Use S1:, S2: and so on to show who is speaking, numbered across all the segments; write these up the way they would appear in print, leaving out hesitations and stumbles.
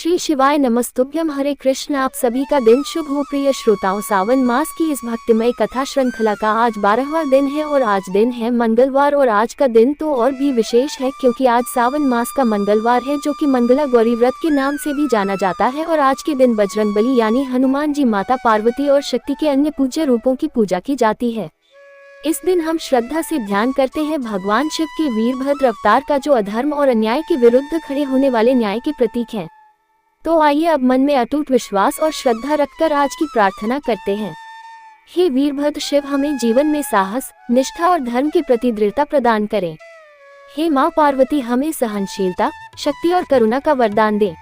S1: श्री शिवाय नमस्तुभ्यम। हरे कृष्ण। आप सभी का दिन शुभ हो। प्रिय श्रोताओं, सावन मास की इस भक्तिमय कथा श्रृंखला का आज 12वां दिन है और आज दिन है मंगलवार। और आज का दिन तो और भी विशेष है क्योंकि आज सावन मास का मंगलवार है, जो कि मंगला गौरी व्रत के नाम से भी जाना जाता है। और आज के दिन बजरंगबली यानी हनुमान जी, माता पार्वती और शक्ति के अन्य पूज्य रूपों की पूजा की जाती है। इस दिन हम श्रद्धा से ध्यान करते हैं भगवान शिव के वीरभद्र अवतार का, जो अधर्म और अन्याय के विरुद्ध खड़े होने वाले न्याय के प्रतीक हैं। तो आइए अब मन में अटूट विश्वास और श्रद्धा रखकर आज की प्रार्थना करते हैं। हे वीरभद्र शिव, हमें जीवन में साहस, निष्ठा और धर्म के प्रति दृढ़ता प्रदान करें। हे माँ पार्वती, हमें सहनशीलता, शक्ति और करुणा का वरदान दें।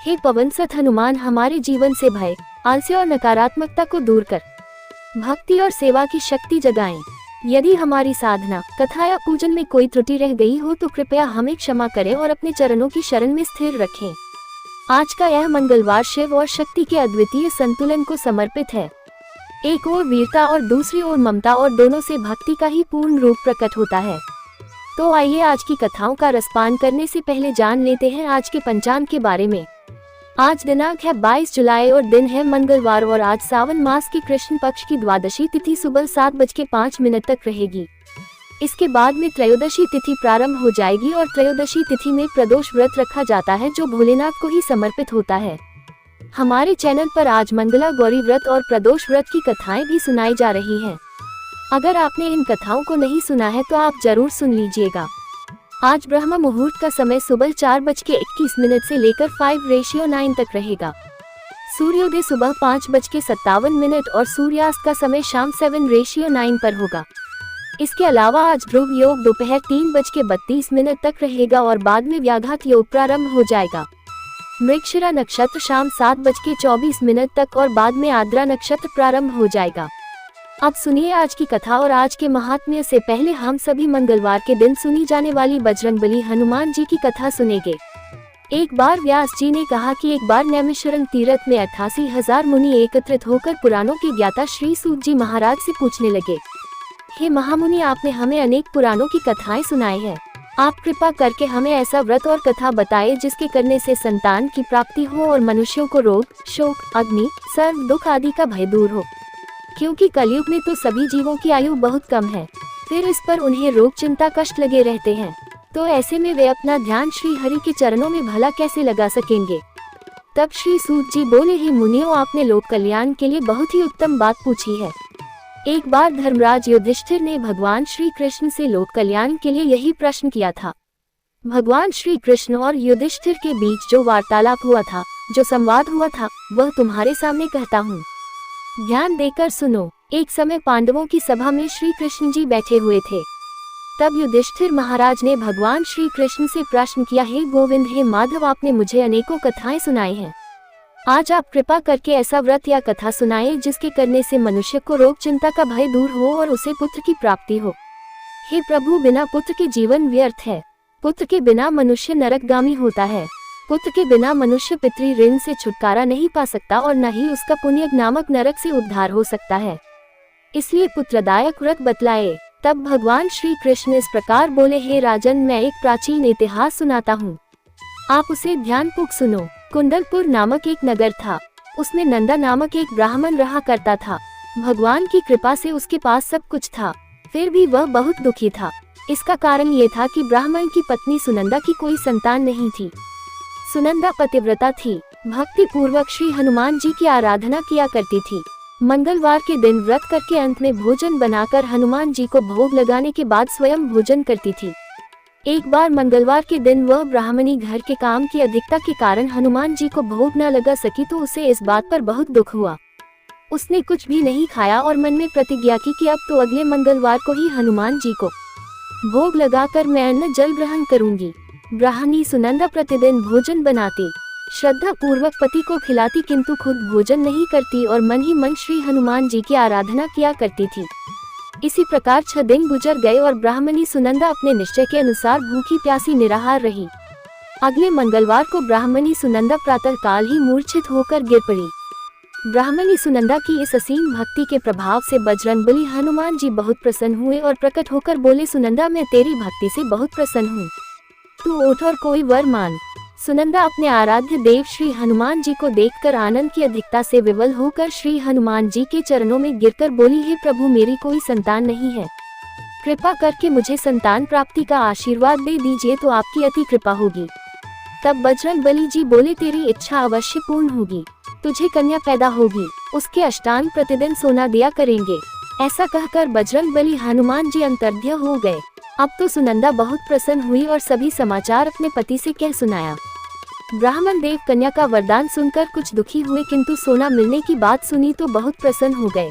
S1: हे पवनसुत हनुमान, हमारे जीवन से भय, आलस्य और नकारात्मकता को दूर कर भक्ति और सेवा की शक्ति जगाएं। यदि हमारी साधना, कथा या पूजन में कोई त्रुटि रह गई हो तो कृपया हमें क्षमा करें और अपने चरणों की शरण में स्थिर रखें। आज का यह मंगलवार शिव और शक्ति के अद्वितीय संतुलन को समर्पित है। एक ओर वीरता और दूसरी ओर ममता, और दोनों से भक्ति का ही पूर्ण रूप प्रकट होता है। तो आइए आज की कथाओं का रसपान करने से पहले जान लेते हैं आज के पंचांग के बारे में। आज दिनांक है 22 जुलाई और दिन है मंगलवार। और आज सावन मास की कृष्ण पक्ष की द्वादशी तिथि सुबह 7:05 तक रहेगी। इसके बाद में त्रयोदशी तिथि प्रारंभ हो जाएगी और त्रयोदशी तिथि में प्रदोष व्रत रखा जाता है, जो भोलेनाथ को ही समर्पित होता है। हमारे चैनल पर आज मंगला गौरी व्रत और प्रदोष व्रत की कथाएं भी सुनाई जा रही हैं। अगर आपने इन कथाओं को नहीं सुना है तो आप जरूर सुन लीजिएगा। आज ब्रह्म मुहूर्त का समय सुबह 4:21 से लेकर 5:9 तक रहेगा। सूर्योदय सुबह 5:57 और सूर्यास्त का समय शाम 7:9 पर होगा। इसके अलावा आज ध्रुव योग दोपहर 3:32 तक रहेगा और बाद में व्याघात योग प्रारंभ हो जाएगा। मृगशिरा नक्षत्र शाम 7:24 तक और बाद में आद्रा नक्षत्र प्रारंभ हो जाएगा। अब सुनिए आज की कथा। और आज के महात्म्य से पहले हम सभी मंगलवार के दिन सुनी जाने वाली बजरंगबली हनुमान जी की कथा सुनेंगे। एक बार व्यास जी ने कहा कि एक बार नैमिषारण्य तीर्थ में 88,000 मुनि एकत्रित होकर पुराणों के ज्ञाता श्री सूत जी महाराज से पूछने लगे, हे महामुनि, आपने हमें अनेक पुराणों की कथाएं सुनाई है। आप कृपा करके हमें ऐसा व्रत और कथा बताएं जिसके करने से संतान की प्राप्ति हो और मनुष्यों को रोग, शोक, अग्नि, सर्व दुख आदि का भय दूर हो। क्योंकि कलयुग में तो सभी जीवों की आयु बहुत कम है, फिर इस पर उन्हें रोग, चिंता, कष्ट लगे रहते हैं। तो ऐसे में वे अपना ध्यान श्री हरि के चरणों में भला कैसे लगा सकेंगे। तब श्री सूत जी बोले, हे मुनियों, आपने लोक कल्याण के लिए बहुत ही उत्तम बात पूछी है। एक बार धर्मराज युधिष्ठिर ने भगवान श्री कृष्ण से लोक कल्याण के लिए यही प्रश्न किया था। भगवान श्री कृष्ण और युधिष्ठिर के बीच जो वार्तालाप हुआ था, जो संवाद हुआ था, वह तुम्हारे सामने कहता हूँ। ध्यान देकर सुनो। एक समय पांडवों की सभा में श्री कृष्ण जी बैठे हुए थे। तब युधिष्ठिर महाराज ने भगवान श्री कृष्ण से प्रश्न किया, हे गोविंद, हे माधव, आपने मुझे अनेकों कथाएं सुनाई हैं। आज आप कृपा करके ऐसा व्रत या कथा सुनाएं जिसके करने से मनुष्य को रोग, चिंता का भय दूर हो और उसे पुत्र की प्राप्ति हो। हे प्रभु, बिना पुत्र के जीवन व्यर्थ है। पुत्र के बिना मनुष्य नरकगामी होता है। पुत्र के बिना मनुष्य पितृ ऋण से छुटकारा नहीं पा सकता और न ही उसका पुण्य नामक नरक से उद्धार हो सकता है। इसलिए पुत्रदायक व्रत बतलाए। तब भगवान श्री कृष्ण इस प्रकार बोले, हे राजन, मैं एक प्राचीन इतिहास सुनाता हूँ, आप उसे ध्यानपूर्वक सुनो। कुंडलपुर नामक एक नगर था। उसमें नंदा नामक एक ब्राह्मण रहा करता था। भगवान की कृपा से उसके पास सब कुछ था, फिर भी वह बहुत दुखी था। इसका कारण ये था कि ब्राह्मण की पत्नी सुनंदा की कोई संतान नहीं थी। सुनंदा पतिव्रता थी, भक्ति पूर्वक श्री हनुमान जी की आराधना किया करती थी। मंगलवार के दिन व्रत करके अंत में भोजन बनाकर हनुमान जी को भोग लगाने के बाद स्वयं भोजन करती थी। एक बार मंगलवार के दिन वह ब्राह्मणी घर के काम की अधिकता के कारण हनुमान जी को भोग न लगा सकी, तो उसे इस बात पर बहुत दुख हुआ। उसने कुछ भी नहीं खाया और मन में प्रतिज्ञा की कि अब तो अगले मंगलवार को ही हनुमान जी को भोग लगाकर मैं अन्न जल ग्रहण करूंगी। ब्राह्मणी सुनंदा प्रतिदिन भोजन बनाती, श्रद्धा पूर्वक पति को खिलाती, किंतु खुद भोजन नहीं करती और मन ही मन श्री हनुमान जी की आराधना किया करती थी। इसी प्रकार 6 दिन गुजर गए और ब्राह्मणी सुनंदा अपने निश्चय के अनुसार भूखी प्यासी निराहार रही। अगले मंगलवार को ब्राह्मणी सुनंदा प्रातः काल ही मूर्छित होकर गिर पड़ी। ब्राह्मणी सुनंदा की इस असीम भक्ति के प्रभाव से बजरंगबली हनुमान जी बहुत प्रसन्न हुए और प्रकट होकर बोले, सुनंदा, मैं तेरी भक्ति से बहुत प्रसन्न हूँ, तू उठ और कोई वर मांग। सुनंदा अपने आराध्य देव श्री हनुमान जी को देखकर आनंद की अधिकता से विवल होकर श्री हनुमान जी के चरणों में गिरकर बोली, हे प्रभु, मेरी कोई संतान नहीं है, कृपा करके मुझे संतान प्राप्ति का आशीर्वाद दे दीजिए तो आपकी अति कृपा होगी। तब बजरंगबली जी बोले, तेरी इच्छा अवश्य पूर्ण होगी, तुझे कन्या पैदा होगी, उसके अष्टांग प्रतिदिन सोना दिया करेंगे। ऐसा कहकर बजरंगबली हनुमान जी अंतर्ध्य हो गए। अब तो सुनंदा बहुत प्रसन्न हुई और सभी समाचार अपने पति से कह सुनाया। ब्राह्मण देव कन्या का वरदान सुनकर कुछ दुखी हुए, किंतु सोना मिलने की बात सुनी तो बहुत प्रसन्न हो गए।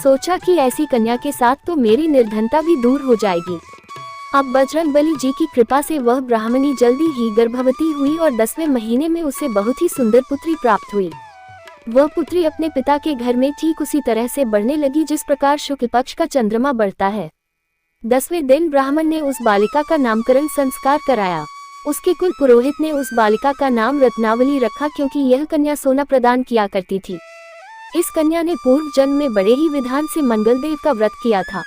S1: सोचा कि ऐसी कन्या के साथ तो मेरी निर्धनता भी दूर हो जाएगी। अब बजरंगबली जी की कृपा से वह ब्राह्मणी जल्दी ही गर्भवती हुई और 10वें महीने में उसे बहुत ही सुंदर पुत्री प्राप्त हुई। वह पुत्री अपने पिता के घर में ठीक उसी तरह से बढ़ने लगी जिस प्रकार शुक्ल पक्ष का चंद्रमा बढ़ता है। 10वें दिन ब्राह्मण ने उस बालिका का नामकरण संस्कार कराया। उसके कुल पुरोहित ने उस बालिका का नाम रत्नावली रखा, क्योंकि यह कन्या सोना प्रदान किया करती थी। इस कन्या ने पूर्व जन्म में बड़े ही विधान से मंगलदेव का व्रत किया था।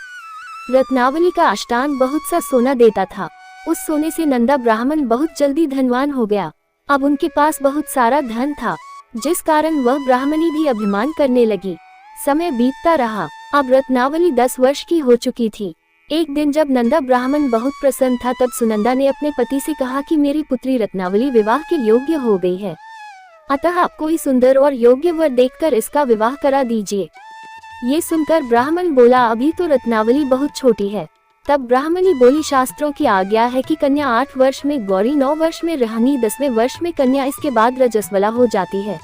S1: रत्नावली का अष्टांग बहुत सा सोना देता था। उस सोने से नंदा ब्राह्मण बहुत जल्दी धनवान हो गया। अब उनके पास बहुत सारा धन था, जिस कारण वह ब्राह्मणी भी अभिमान करने लगी। समय बीतता रहा। अब रत्नावली 10 वर्ष की हो चुकी थी। एक दिन जब नंदा ब्राह्मण बहुत प्रसन्न था, तब सुनंदा ने अपने पति से कहा कि मेरी पुत्री रत्नावली विवाह के योग्य हो गई है, अतः आप कोई सुंदर और योग्य वर देखकर इसका विवाह करा दीजिए। ये सुनकर ब्राह्मण बोला, अभी तो रत्नावली बहुत छोटी है। तब ब्राह्मणी बोली, शास्त्रों की आज्ञा है कि कन्या 8 वर्ष में गौरी, 9 वर्ष में रहनी, 10वें वर्ष में कन्या, इसके बाद रजस्वला हो जाती है।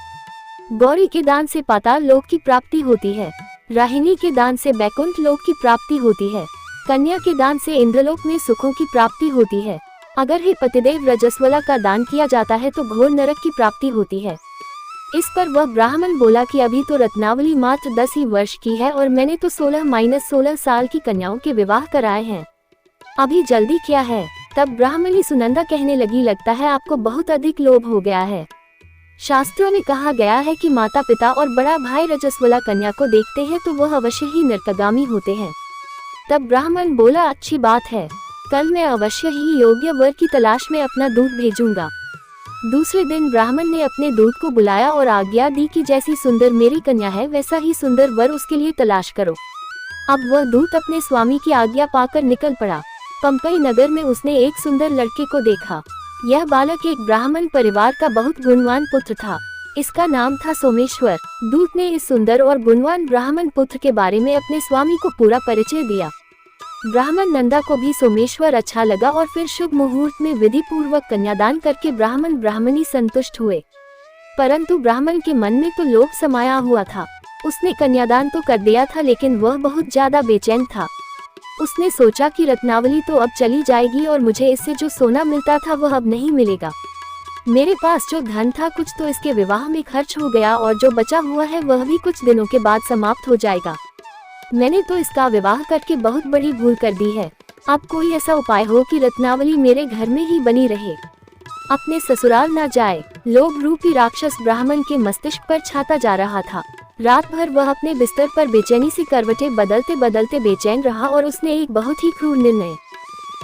S1: गौरी के दान से पाताल लोक की प्राप्ति होती है, राहिनी के दान से बैकुंठ लोक की प्राप्ति होती है, कन्या के दान से इंद्रलोक में सुखों की प्राप्ति होती है। अगर हे पतिदेव रजस्वला का दान किया जाता है तो घोर नरक की प्राप्ति होती है। इस पर वह ब्राह्मण बोला कि अभी तो रत्नावली मात्र 10 ही वर्ष की है और मैंने तो 16-16 साल की कन्याओं के विवाह कराए हैं, अभी जल्दी क्या है। तब ब्राह्मणी सुनंदा कहने लगी, लगता है आपको बहुत अधिक लोभ हो गया है। शास्त्रों में कहा गया है कि माता पिता और बड़ा भाई रजस्वला कन्या को देखते हैं तो वह अवश्य ही नरकगामी होते हैं। तब ब्राह्मण बोला, अच्छी बात है, कल मैं अवश्य ही योग्य वर की तलाश में अपना दूत भेजूंगा। दूसरे दिन ब्राह्मण ने अपने दूत को बुलाया और आज्ञा दी कि जैसी सुंदर मेरी कन्या है वैसा ही सुंदर वर उसके लिए तलाश करो। अब वह दूत अपने स्वामी की आज्ञा पाकर निकल पड़ा। पंपई नगर में उसने एक सुंदर लड़के को देखा। यह बालक एक ब्राह्मण परिवार का बहुत गुणवान पुत्र था। इसका नाम था सोमेश्वर। दूत ने इस सुंदर और गुणवान ब्राह्मण पुत्र के बारे में अपने स्वामी को पूरा परिचय दिया। ब्राह्मण नंदा को भी सोमेश्वर अच्छा लगा और फिर शुभ मुहूर्त में विधि पूर्वक कन्यादान करके ब्राह्मण ब्राह्मणी संतुष्ट हुए। परंतु ब्राह्मण के मन में तो लोभ समाया हुआ था। उसने कन्यादान तो कर दिया था, लेकिन वह बहुत ज्यादा बेचैन था। उसने सोचा कि रत्नावली तो अब चली जाएगी और मुझे इससे जो सोना मिलता था वह अब नहीं मिलेगा। मेरे पास जो धन था कुछ तो इसके विवाह में खर्च हो गया और जो बचा हुआ है वह भी कुछ दिनों के बाद समाप्त हो जाएगा। मैंने तो इसका विवाह करके बहुत बड़ी भूल कर दी है। अब कोई ऐसा उपाय हो कि रत्नावली मेरे घर में ही बनी रहे, अपने ससुराल न जाए। लोभ रूपी राक्षस ब्राह्मण के मस्तिष्क पर छाता जा रहा था। रात भर वह अपने बिस्तर पर बेचैनी से करवटें बदलते बदलते बेचैन रहा और उसने एक बहुत ही क्रूर निर्णय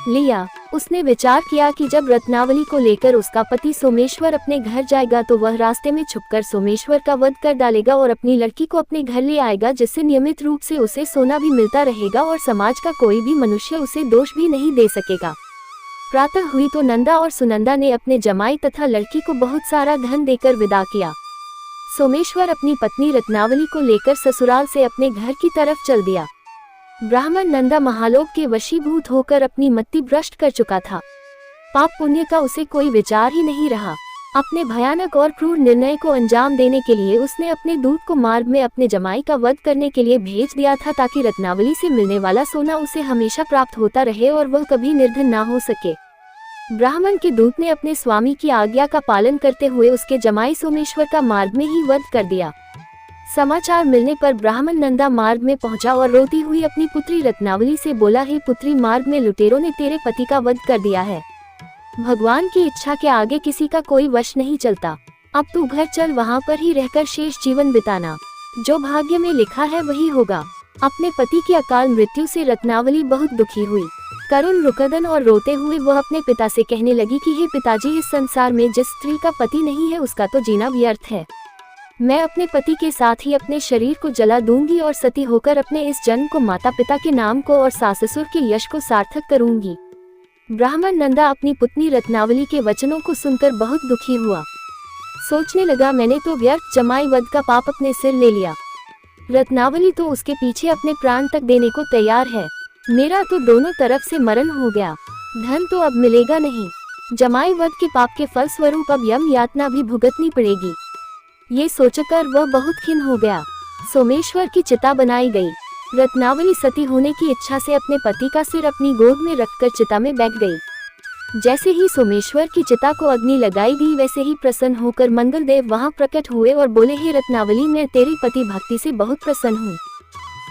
S1: लिया। उसने विचार किया कि जब रत्नावली को लेकर उसका पति सोमेश्वर अपने घर जाएगा तो वह रास्ते में छुपकर सोमेश्वर का वध कर डालेगा और अपनी लड़की को अपने घर ले आएगा, जिससे नियमित रूप से उसे सोना भी मिलता रहेगा और समाज का कोई भी मनुष्य उसे दोष भी नहीं दे सकेगा। प्रातः हुई तो नंदा और सुनंदा ने अपने जमाई तथा लड़की को बहुत सारा धन देकर विदा किया। सोमेश्वर अपनी पत्नी रत्नावली को लेकर ससुराल से अपने घर की तरफ चल दिया। ब्राह्मण नंदा महालोक के वशीभूत होकर अपनी मति भ्रष्ट कर चुका था। पाप पुण्य का उसे कोई विचार ही नहीं रहा। अपने भयानक और क्रूर निर्णय को अंजाम देने के लिए उसने अपने दूत को मार्ग में अपने जमाई का वध करने के लिए भेज दिया था, ताकि रत्नावली से मिलने वाला सोना उसे हमेशा प्राप्त होता रहे और वह कभी निर्धन ना हो सके। ब्राह्मण के दूत ने अपने स्वामी की आज्ञा का पालन करते हुए उसके जमाई सोमेश्वर का मार्ग में ही वध कर दिया। समाचार मिलने पर ब्राह्मण नंदा मार्ग में पहुंचा और रोती हुई अपनी पुत्री रत्नावली से बोला, हे पुत्री, मार्ग में लुटेरों ने तेरे पति का वध कर दिया है। भगवान की इच्छा के आगे किसी का कोई वश नहीं चलता। अब तू घर चल, वहां पर ही रहकर शेष जीवन बिताना। जो भाग्य में लिखा है वही होगा। अपने पति की अकाल मृत्यु से रत्नावली बहुत दुखी हुई। करुण रुकदन और रोते हुए वह अपने पिता से कहने लगी कि हे पिताजी, इस संसार में जिस स्त्री का पति नहीं है उसका तो जीना व्यर्थ है। मैं अपने पति के साथ ही अपने शरीर को जला दूंगी और सती होकर अपने इस जन्म को माता पिता के नाम को और सास ससुर के यश को सार्थक करूंगी। ब्राह्मण नंदा अपनी पुत्री रत्नावली के वचनों को सुनकर बहुत दुखी हुआ। सोचने लगा, मैंने तो व्यर्थ जमाई वध का पाप अपने सिर ले लिया। रत्नावली तो उसके पीछे अपने प्राण तक देने को तैयार है। मेरा तो दोनों तरफ से मरण हो गया। धन तो अब मिलेगा नहीं। जमाई वध के पाप के फल स्वरूप अब यम यातना भी भुगतनी पड़ेगी। ये सोचकर वह बहुत खिन्न हो गया। सोमेश्वर की चिता बनाई गई। रत्नावली सती होने की इच्छा से अपने पति का सिर अपनी गोद में रखकर चिता में बैठ गई। जैसे ही सोमेश्वर की चिता को अग्नि लगाई गई वैसे ही प्रसन्न होकर मंगलदेव वहां प्रकट हुए और बोले, हे रत्नावली, मैं तेरी पति भक्ति से बहुत प्रसन्न हूँ,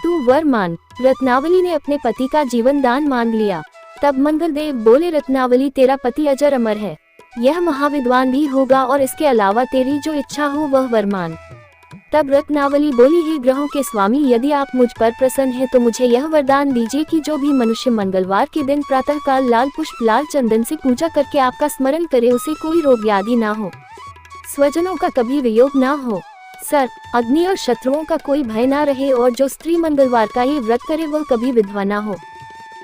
S1: तू वर मान। रत्नावली ने अपने पति का जीवन दान मांग लिया। तब मंगलदेव बोले, रत्नावली, तेरा पति अजर अमर है, यह महाविद्वान भी होगा और इसके अलावा तेरी जो इच्छा हो वह वर मान। तब रत्नावली बोली, हे ग्रहों के स्वामी, यदि आप मुझ पर प्रसन्न हैं तो मुझे यह वरदान दीजिए कि जो भी मनुष्य मंगलवार के दिन प्रातःकाल लाल पुष्प लाल चंदन से पूजा करके आपका स्मरण करे उसे कोई रोग व्याधि ना हो, स्वजनों का कभी वियोग ना हो, सर्प, अग्नि और शत्रुओं का कोई भय ना रहे और जो स्त्री मंगलवार का ये व्रत करे वह कभी विधवा ना हो।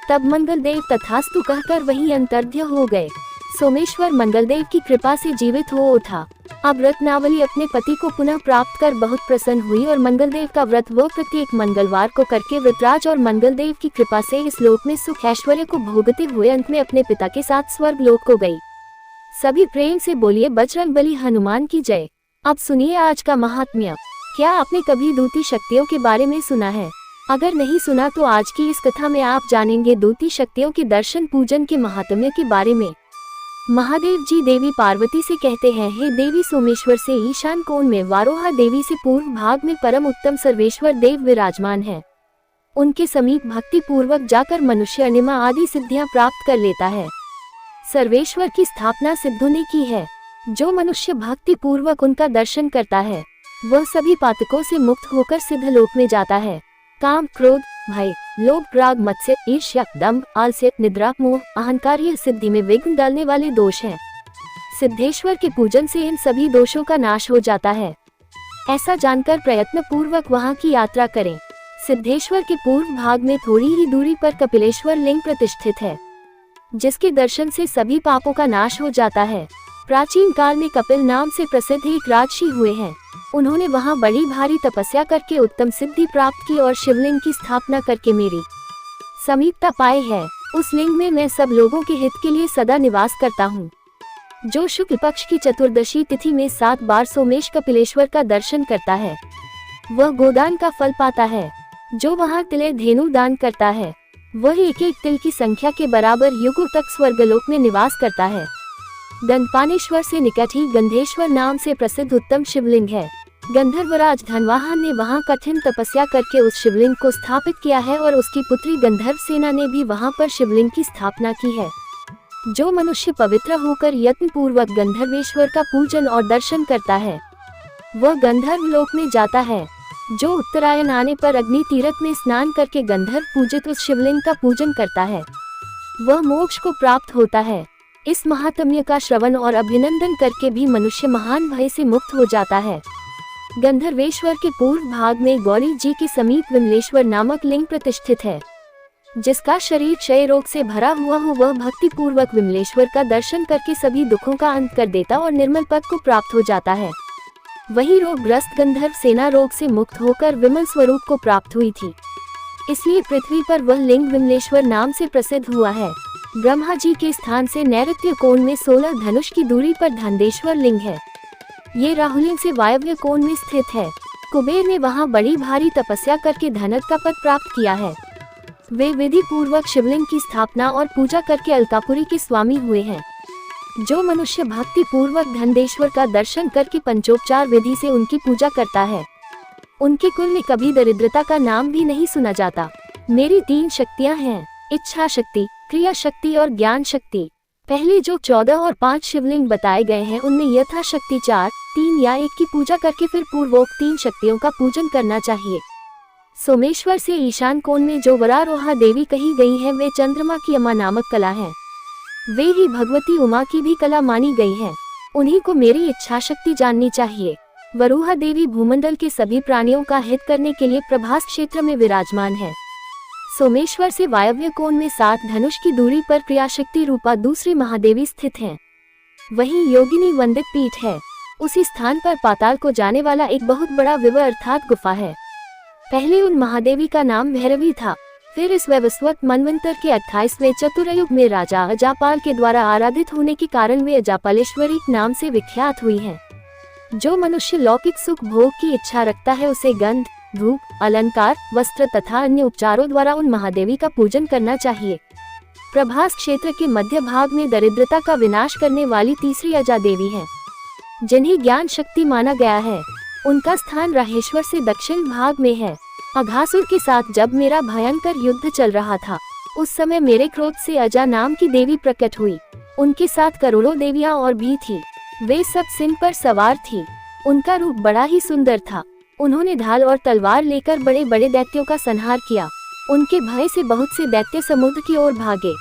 S1: तब मंगलदेव तथास्तु कहकर वहीं अंतर्ध्य हो गए। सोमेश्वर मंगलदेव की कृपा से जीवित हो उठा। अब रत्नावली अपने पति को पुनः प्राप्त कर बहुत प्रसन्न हुई और मंगलदेव का व्रत वो प्रत्येक मंगलवार को करके वृतराज और मंगलदेव की कृपा से इस लोक में सुख ऐश्वर्य को भोगते हुए अंत में अपने पिता के साथ स्वर्ग लोक को गई। सभी प्रेम से बोलिए बजरंगबली हनुमान की जय। अब सुनिए आज का महात्म्य। क्या आपने कभी दूती शक्तियों के बारे में सुना है? अगर नहीं सुना तो आज की इस कथा में आप जानेंगे दूती शक्तियों के दर्शन पूजन के महात्म्य के बारे में। महादेव जी देवी पार्वती से कहते हैं, हे देवी, सोमेश्वर से ईशान कोण में वारोहा देवी से पूर्व भाग में परम उत्तम सर्वेश्वर देव विराजमान है। उनके समीप भक्ति पूर्वक जाकर मनुष्य अनिमा आदि सिद्धियां प्राप्त कर लेता है। सर्वेश्वर की स्थापना सिद्धों ने की है। जो मनुष्य भक्ति पूर्वक उनका दर्शन करता है वह सभी पातकों से मुक्त होकर सिद्ध लोक में जाता है। काम, क्रोध, भय, लोभ, राग, मत्स्य, ईर्ष्या, दंभ, आलस्य, निद्रा, मोह, अहंकार ये सिद्धि में विघ्न डालने वाले दोष हैं। सिद्धेश्वर के पूजन से इन सभी दोषों का नाश हो जाता है। ऐसा जानकर प्रयत्न पूर्वक वहां की यात्रा करें। सिद्धेश्वर के पूर्व भाग में थोड़ी ही दूरी पर कपिलेश्वर लिंग प्रतिष्ठित है, जिसके दर्शन से सभी पापों का नाश हो जाता है। प्राचीन काल में कपिल नाम से प्रसिद्ध एक राजर्षि हुए हैं। उन्होंने वहां बड़ी भारी तपस्या करके उत्तम सिद्धि प्राप्त की और शिवलिंग की स्थापना करके मेरी समीपता पाई है। उस लिंग में मैं सब लोगों के हित के लिए सदा निवास करता हूँ। जो शुक्ल पक्ष की चतुर्दशी तिथि में 7 बार सोमेश कपिलेश्वर का दर्शन करता है वह गोदान का फल पाता है। जो वहां तिले धेनु दान करता है वह एक एक तिल की संख्या के बराबर युगों तक स्वर्गलोक में निवास करता है। गंधपानेश्वर से निकट ही गंधेश्वर नाम से प्रसिद्ध उत्तम शिवलिंग है। गंधर्वराज धनवाहन ने वहां कठिन तपस्या करके उस शिवलिंग को स्थापित किया है और उसकी पुत्री गंधर्व सेना ने भी वहां पर शिवलिंग की स्थापना की है। जो मनुष्य पवित्र होकर यत्न पूर्वक गंधर्वेश्वर का पूजन और दर्शन करता है वह गंधर्व लोक में जाता है। जो उत्तरायण आने पर अग्नि तीर्थ में स्नान करके गंधर्व पूजित उस शिवलिंग का पूजन करता है वह मोक्ष को प्राप्त होता है। इस महात्म्य का श्रवण और अभिनंदन करके भी मनुष्य महान भय से मुक्त हो जाता है। गंधर्वेश्वर के पूर्व भाग में गौरी जी के समीप विमलेश्वर नामक लिंग प्रतिष्ठित है। जिसका शरीर क्षय रोग से भरा हुआ हो वह भक्ति पूर्वक विमलेश्वर का दर्शन करके सभी दुखों का अंत कर देता और निर्मल पद को प्राप्त हो जाता है। वही रोगग्रस्त गंधर्व सेना रोग से मुक्त होकर विमल स्वरूप को प्राप्त हुई थी, इसलिए पृथ्वी पर वह लिंग विमलेश्वर नाम से प्रसिद्ध हुआ है। ब्रह्मा जी के स्थान से नैऋत्य कोण में 16 धनुष की दूरी पर धनदेश्वर लिंग है। ये राहुलिंग से वायव्य कोण में स्थित है। कुबेर ने वहां बड़ी भारी तपस्या करके धनक का पद प्राप्त किया है। वे विधि पूर्वक शिवलिंग की स्थापना और पूजा करके अलकापुरी के स्वामी हुए हैं। जो मनुष्य भक्ति पूर्वक धनदेश्वर का दर्शन करके पंचोपचार विधि से उनकी पूजा करता है उनके कुल में कभी दरिद्रता का नाम भी नहीं सुना जाता। मेरी 3 शक्तियां हैं, इच्छा शक्ति, क्रिया शक्ति और ज्ञान शक्ति। पहले जो 14 और 5 शिवलिंग बताए गए हैं उनमें यथाशक्ति 4, 3 या 1 की पूजा करके फिर पूर्वोक्त 3 शक्तियों का पूजन करना चाहिए। सोमेश्वर से ईशान कोण में जो वरारोहा देवी कही गई है वे चंद्रमा की अमा नामक कला है। वे ही भगवती उमा की भी कला मानी गई है। उन्हीं को मेरी इच्छा शक्ति जाननी चाहिए। वरुहा देवी भूमंडल के सभी प्राणियों का हित करने के लिए प्रभास क्षेत्र में विराजमान है। सोमेश्वर से वायव्य कोण में 7 धनुष की दूरी पर क्रियाशक्ति रूपा दूसरी महादेवी स्थित है। वहीं योगिनी वंदित पीठ है। उसी स्थान पर पाताल को जाने वाला एक बहुत बड़ा विवर अर्थात गुफा है। पहले उन महादेवी का नाम भैरवी था। फिर इस वैवस्वत मनवंतर के 28वें चतुर्युग में राजा अजापाल के द्वारा आराधित होने के कारण वे अजापालेश्वरी नाम से विख्यात हुई हैं। जो मनुष्य लौकिक सुख भोग की इच्छा रखता है उसे गंध, धूप, अलंकार, वस्त्र तथा अन्य उपचारों द्वारा उन महादेवी का पूजन करना चाहिए। प्रभास क्षेत्र के मध्य भाग में दरिद्रता का विनाश करने वाली तीसरी अजा देवी है, जिन्हें ज्ञान शक्ति माना गया है। उनका स्थान राहेश्वर से दक्षिण भाग में है। अघासुर के साथ जब मेरा भयंकर युद्ध चल रहा था उस समय मेरे क्रोध से अजा नाम की देवी प्रकट हुई। उनके साथ करोड़ों देवियां और भी थी। वे सब सिंह पर सवार थी। उनका रूप बड़ा ही सुंदर था। उन्होंने ढाल और तलवार लेकर बड़े बड़े दैत्यों का संहार किया। उनके भय से बहुत से दैत्य समुद्र की ओर भागे।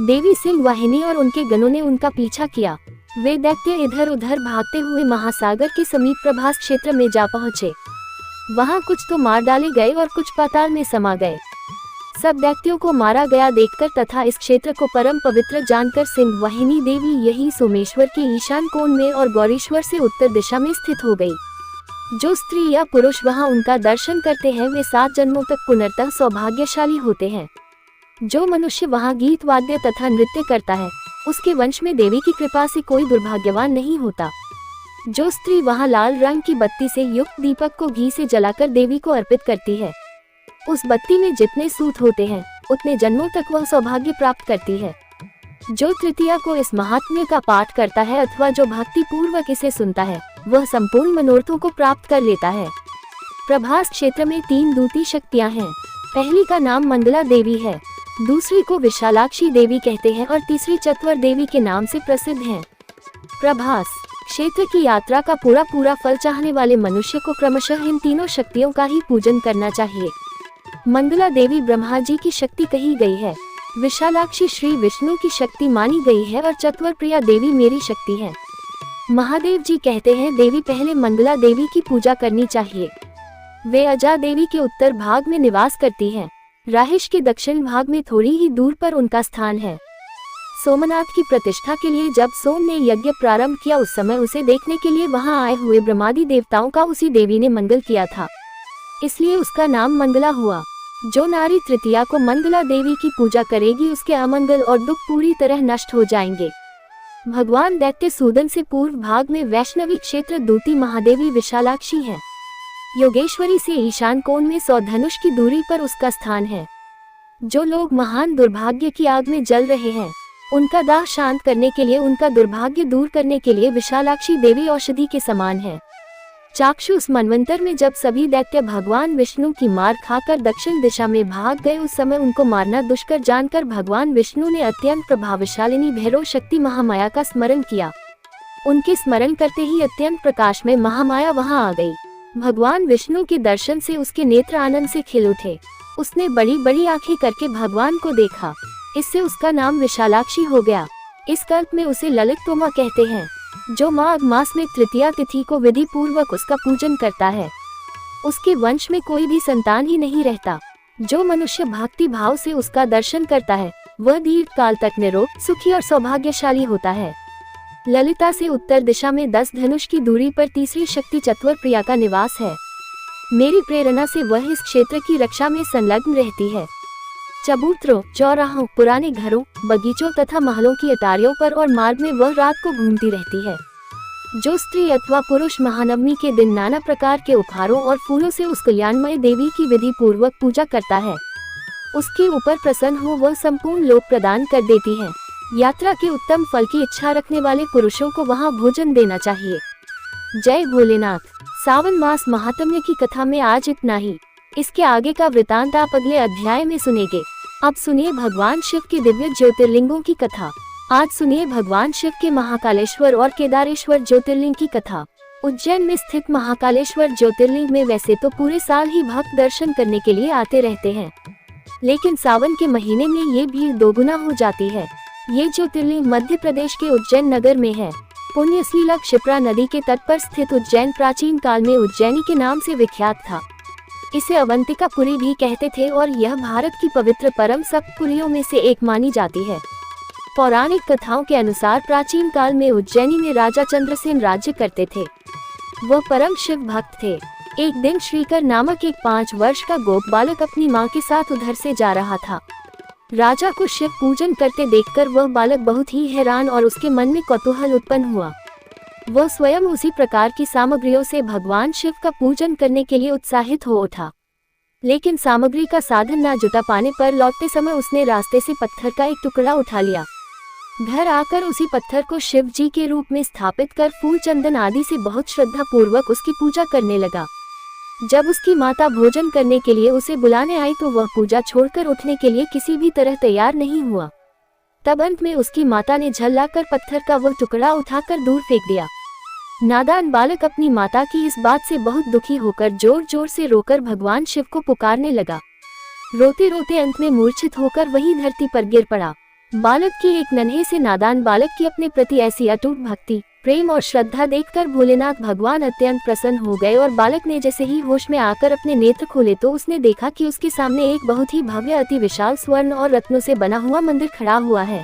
S1: देवी सिंह वाहिनी और उनके गणों ने उनका पीछा किया। वे दैत्य इधर उधर भागते हुए महासागर के समीप प्रभास क्षेत्र में जा पहुँचे। वहाँ कुछ तो मार डाले गए और कुछ पाताल में समा गए। सब दैत्यों को मारा गया देखकर तथा इस क्षेत्र को परम पवित्र जानकर सिंह वाहिनी देवी यही सोमेश्वर के ईशान कोण में और गौरीश्वर से उत्तर दिशा में स्थित हो गई। जो स्त्री या पुरुष वहां उनका दर्शन करते हैं वे 7 जन्मों तक पुनर्तः सौभाग्यशाली होते हैं। जो मनुष्य वहां गीत वाद्य तथा नृत्य करता है उसके वंश में देवी की कृपा से कोई दुर्भाग्यवान नहीं होता। जो स्त्री वहां लाल रंग की बत्ती से युक्त दीपक को घी से जलाकर देवी को अर्पित करती है उस बत्ती में जितने सूत होते हैं उतने जन्मों तक वह सौभाग्य प्राप्त करती है। जो तृतीया को इस महात्म्य का पाठ करता है अथवा जो भक्ति पूर्वक इसे सुनता है वह संपूर्ण मनोरथों को प्राप्त कर लेता है। प्रभास क्षेत्र में 3 दूती शक्तियां हैं। पहली का नाम मंगला देवी है, दूसरी को विशालाक्षी देवी कहते हैं और तीसरी चत्वर देवी के नाम से प्रसिद्ध है। प्रभास क्षेत्र की यात्रा का पूरा फल चाहने वाले मनुष्य को क्रमशः इन तीनों शक्तियों का ही पूजन करना चाहिए। मंगला देवी ब्रह्मा जी की शक्ति कही गई है, विशालाक्षी श्री विष्णु की शक्ति मानी गई है और चत्वर प्रिया देवी मेरी शक्ति है। महादेव जी कहते हैं देवी पहले मंगला देवी की पूजा करनी चाहिए। वे अजा देवी के उत्तर भाग में निवास करती हैं। राहेश के दक्षिण भाग में थोड़ी ही दूर पर उनका स्थान है। सोमनाथ की प्रतिष्ठा के लिए जब सोम ने यज्ञ प्रारंभ किया उस समय उसे देखने के लिए वहां आए हुए ब्रह्मादि देवताओं का उसी देवी ने मंगल किया था, इसलिए उसका नाम मंगला हुआ। जो नारी तृतीया को मंगला देवी की पूजा करेगी उसके अमंगल और दुख पूरी तरह नष्ट हो जाएंगे। भगवान दैत्य सूदन से पूर्व भाग में वैष्णवी क्षेत्र दूती महादेवी विशालाक्षी है। योगेश्वरी से ईशान कोण में 100 धनुष की दूरी पर उसका स्थान है। जो लोग महान दुर्भाग्य की आग में जल रहे हैं उनका दाह शांत करने के लिए, उनका दुर्भाग्य दूर करने के लिए विशालाक्षी देवी औषधि के समान है। चाक्षुष मनवंतर में जब सभी दैत्य भगवान विष्णु की मार खाकर दक्षिण दिशा में भाग गए उस समय उनको मारना दुष्कर जानकर भगवान विष्णु ने अत्यंत प्रभावशालिनी भैरव शक्ति महामाया का स्मरण किया। उनके स्मरण करते ही अत्यंत प्रकाश में महामाया वहां आ गई। भगवान विष्णु के दर्शन से उसके नेत्र आनंद से खिल उठे। उसने बड़ी बड़ी आंखें करके भगवान को देखा, इससे उसका नाम विशालाक्षी हो गया। इस कल्प में उसे ललितोमा कहते हैं। जो माघ मास में तृतीया तिथि को विधि पूर्वक उसका पूजन करता है उसके वंश में कोई भी संतान ही नहीं रहता। जो मनुष्य भक्ति भाव से उसका दर्शन करता है वह दीर्घ काल तक निरोग, सुखी और सौभाग्यशाली होता है। ललिता से उत्तर दिशा में 10 धनुष की दूरी पर तीसरी शक्ति चत्वर प्रिया का निवास है। मेरी प्रेरणा से वह इस क्षेत्र की रक्षा में संलग्न रहती है। चबूतरों, चौराहों, पुराने घरों, बगीचों तथा महलों की अटारियों पर और मार्ग में वह रात को घूमती रहती है। जो स्त्री अथवा पुरुष महानवमी के दिन नाना प्रकार के उपहारों और फूलों से उस कल्याणमय देवी की विधि पूर्वक पूजा करता है उसके ऊपर प्रसन्न हो वह संपूर्ण लोक प्रदान कर देती है। यात्रा के उत्तम फल की इच्छा रखने वाले पुरुषों को वहां भोजन देना चाहिए। जय भोलेनाथ। सावन मास महात्म्य की कथा में आज इतना ही। इसके आगे का वृतांत आप अगले अध्याय में सुनेंगे। अब सुनिए भगवान शिव के दिव्य ज्योतिर्लिंगों की कथा। आज सुनिए भगवान शिव के महाकालेश्वर और केदारेश्वर ज्योतिर्लिंग की कथा। उज्जैन में स्थित महाकालेश्वर ज्योतिर्लिंग में वैसे तो पूरे साल ही भक्त दर्शन करने के लिए आते रहते हैं, लेकिन सावन के महीने में ये भीड़ दोगुना हो जाती है। ये ज्योतिर्लिंग मध्य प्रदेश के उज्जैन नगर में है। पुण्यश्लीला क्षिप्रा नदी के तट पर स्थित उज्जैन प्राचीन काल में उज्जैनी के नाम से विख्यात था। इसे अवंतिकापुरी भी कहते थे और यह भारत की पवित्र परम सप्त पुरियों में से एक मानी जाती है। पौराणिक कथाओं के अनुसार प्राचीन काल में उज्जैनी में राजा चंद्रसेन राज्य करते थे। वह परम शिव भक्त थे। एक दिन श्रीकर नामक एक 5 वर्ष का गोप बालक अपनी मां के साथ उधर से जा रहा था। राजा को शिव पूजन करते देखकर वह बालक बहुत ही हैरान और उसके मन में कौतूहल उत्पन्न हुआ। वह स्वयं उसी प्रकार की सामग्रियों से भगवान शिव का पूजन करने के लिए उत्साहित हो उठा, लेकिन सामग्री का साधन न जुटा पाने पर लौटते समय उसने रास्ते से पत्थर का एक टुकड़ा उठा लिया। घर आकर उसी पत्थर को शिव जी के रूप में स्थापित कर फूल चंदन आदि से बहुत श्रद्धा पूर्वक उसकी पूजा करने लगा। जब उसकी माता भोजन करने के लिए उसे बुलाने आई तो वह पूजा छोड़कर उठने के लिए किसी भी तरह तैयार नहीं हुआ। तब अंत में उसकी माता ने झल्लाकर पत्थर का वह टुकड़ा उठाकर दूर फेंक दिया। नादान बालक अपनी माता की इस बात से बहुत दुखी होकर जोर जोर से रोकर भगवान शिव को पुकारने लगा। रोते रोते अंत में मूर्छित होकर वही धरती पर गिर पड़ा। बालक की एक नन्हे से नादान बालक की अपने प्रति ऐसी अटूट भक्ति, प्रेम और श्रद्धा देखकर भोलेनाथ भगवान अत्यंत प्रसन्न हो गए और बालक ने जैसे ही होश में आकर अपने नेत्र खोले तो उसने देखा कि उसके सामने एक बहुत ही भव्य अति विशाल स्वर्ण और रत्नों से बना हुआ मंदिर खड़ा हुआ है।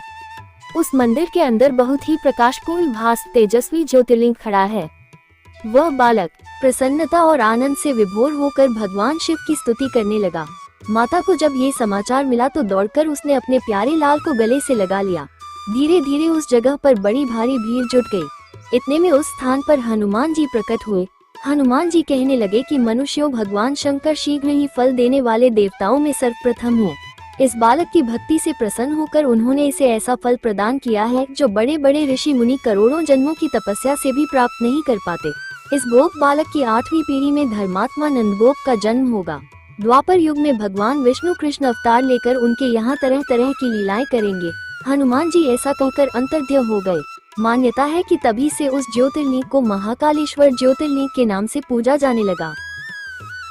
S1: उस मंदिर के अंदर बहुत ही प्रकाशपूर्ण भास तेजस्वी ज्योतिर्लिंग खड़ा है। वह बालक प्रसन्नता और आनंद से विभोर होकर भगवान शिव की स्तुति करने लगा। माता को जब ये समाचार मिला तो दौड़कर उसने अपने प्यारे लाल को गले से लगा लिया। धीरे धीरे उस जगह पर बड़ी भारी भीड़ जुट गई। इतने में उस स्थान पर हनुमान जी प्रकट हुए। हनुमान जी कहने लगे कि मनुष्यों भगवान शंकर शीघ्र ही फल देने वाले देवताओं में सर्वप्रथम हो। इस बालक की भक्ति से प्रसन्न होकर उन्होंने इसे ऐसा फल प्रदान किया है जो बड़े बड़े ऋषि मुनि करोड़ों जन्मों की तपस्या से भी प्राप्त नहीं कर पाते। इस गोप बालक की 8वीं पीढ़ी में धर्मात्मा नंदगोप का जन्म होगा। द्वापर युग में भगवान विष्णु कृष्ण अवतार लेकर उनके यहाँ तरह तरह की लीलाएं करेंगे। हनुमान जी ऐसा कहकर अंतर्ध्य हो गए। मान्यता है कि तभी से उस ज्योतिर्लिंग को महाकालेश्वर ज्योतिर्लिंग के नाम से पूजा जाने लगा।